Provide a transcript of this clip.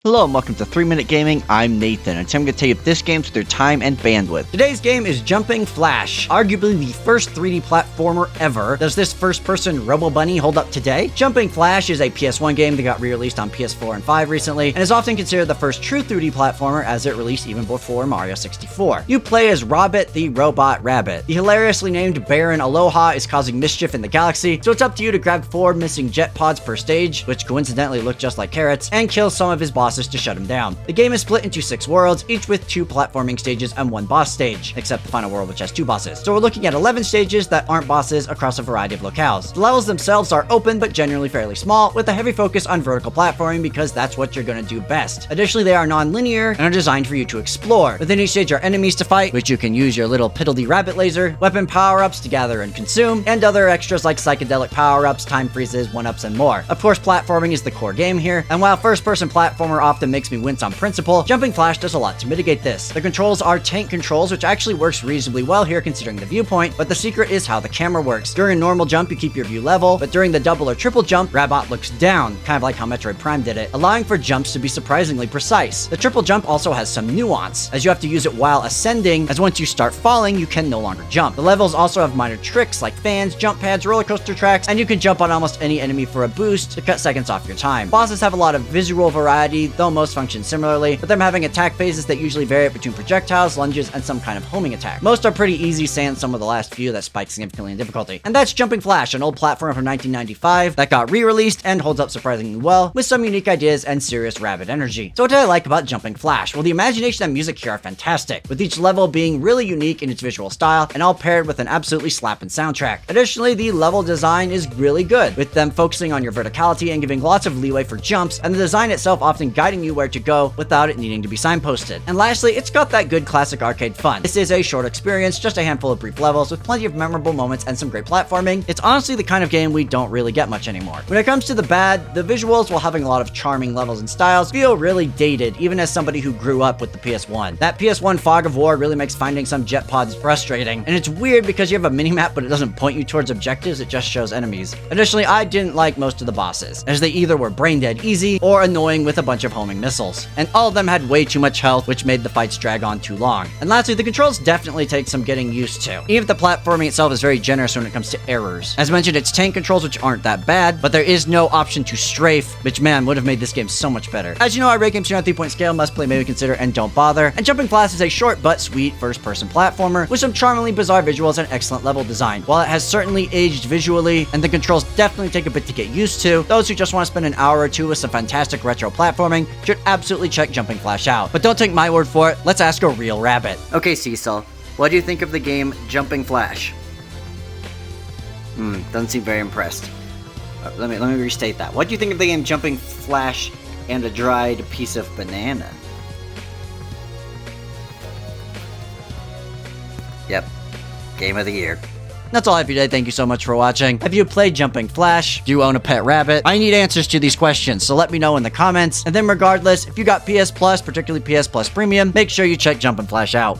Hello and welcome to 3 Minute Gaming. I'm Nathan, and today I'm going to tell you if this game's with their time and bandwidth. Today's game is Jumping Flash, arguably the first 3D platformer ever. Does this first-person Robo-Bunny hold up today? Jumping Flash is a PS1 game that got re-released on PS4 and 5 recently, and is often considered the first true 3D platformer as it released even before Mario 64. You play as Robbit the Robot Rabbit. The hilariously named Baron Aloha is causing mischief in the galaxy, so it's up to you to grab 4 missing jet pods per stage, which coincidentally look just like carrots, and kill some of his bosses to shut him down. The game is split into 6 worlds, each with 2 platforming stages and 1 boss stage, except the final world which has 2 bosses. So we're looking at 11 stages that aren't bosses across a variety of locales. The levels themselves are open but generally fairly small, with a heavy focus on vertical platforming because that's what you're gonna do best. Additionally, they are non-linear and are designed for you to explore. Within each stage are enemies to fight, which you can use your little piddly rabbit laser, weapon power-ups to gather and consume, and other extras like psychedelic power-ups, time freezes, 1-ups, and more. Of course, platforming is the core game here, and while first-person platformer often makes me wince on principle, Jumping Flash does a lot to mitigate this. The controls are tank controls, which actually works reasonably well here considering the viewpoint, but the secret is how the camera works. During a normal jump, you keep your view level, but during the double or triple jump, Rabbit looks down, kind of like how Metroid Prime did it, allowing for jumps to be surprisingly precise. The triple jump also has some nuance, as you have to use it while ascending, as once you start falling, you can no longer jump. The levels also have minor tricks like fans, jump pads, roller coaster tracks, and you can jump on almost any enemy for a boost to cut seconds off your time. Bosses have a lot of visual variety, though most function similarly, with them having attack phases that usually vary between projectiles, lunges, and some kind of homing attack. Most are pretty easy, sans some of the last few that spike significantly in difficulty. And that's Jumping Flash, an old platformer from 1995 that got re-released and holds up surprisingly well, with some unique ideas and serious rabbit energy. So what did I like about Jumping Flash? Well, the imagination and music here are fantastic, with each level being really unique in its visual style, and all paired with an absolutely slapping soundtrack. Additionally, the level design is really good, with them focusing on your verticality and giving lots of leeway for jumps, and the design itself often guiding you where to go without it needing to be signposted. And lastly, it's got that good classic arcade fun. This is a short experience, just a handful of brief levels with plenty of memorable moments and some great platforming. It's honestly the kind of game we don't really get much anymore. When it comes to the bad, the visuals, while having a lot of charming levels and styles, feel really dated, even as somebody who grew up with the PS1. That PS1 fog of war really makes finding some jet pods frustrating, and it's weird because you have a minimap but it doesn't point you towards objectives, it just shows enemies. Additionally, I didn't like most of the bosses, as they either were brain dead easy or annoying with a bunch of homing missiles, and all of them had way too much health, which made the fights drag on too long. And lastly, the controls definitely take some getting used to, even if the platforming itself is very generous when it comes to errors. As mentioned, it's tank controls, which aren't that bad, but there is no option to strafe, which man, would have made this game so much better. As you know, I rate games here on 3-point scale, must play, maybe consider, and don't bother. And Jumping Flash is a short but sweet first-person platformer with some charmingly bizarre visuals and excellent level design. While it has certainly aged visually, and the controls definitely take a bit to get used to, those who just want to spend an hour or two with some fantastic retro platforming should absolutely check Jumping Flash out. But don't take my word for it, let's ask a real rabbit. Okay, Cecil, what do you think of the game Jumping Flash? Doesn't seem very impressed. Let me restate that. What do you think of the game Jumping Flash and a dried piece of banana? Yep, game of the year. That's all I have for you today. Thank you so much for watching. Have you played Jumping Flash? Do you own a pet rabbit? I need answers to these questions, so let me know in the comments. And then regardless, if you got PS Plus, particularly PS Plus Premium, make sure you check Jumping Flash out.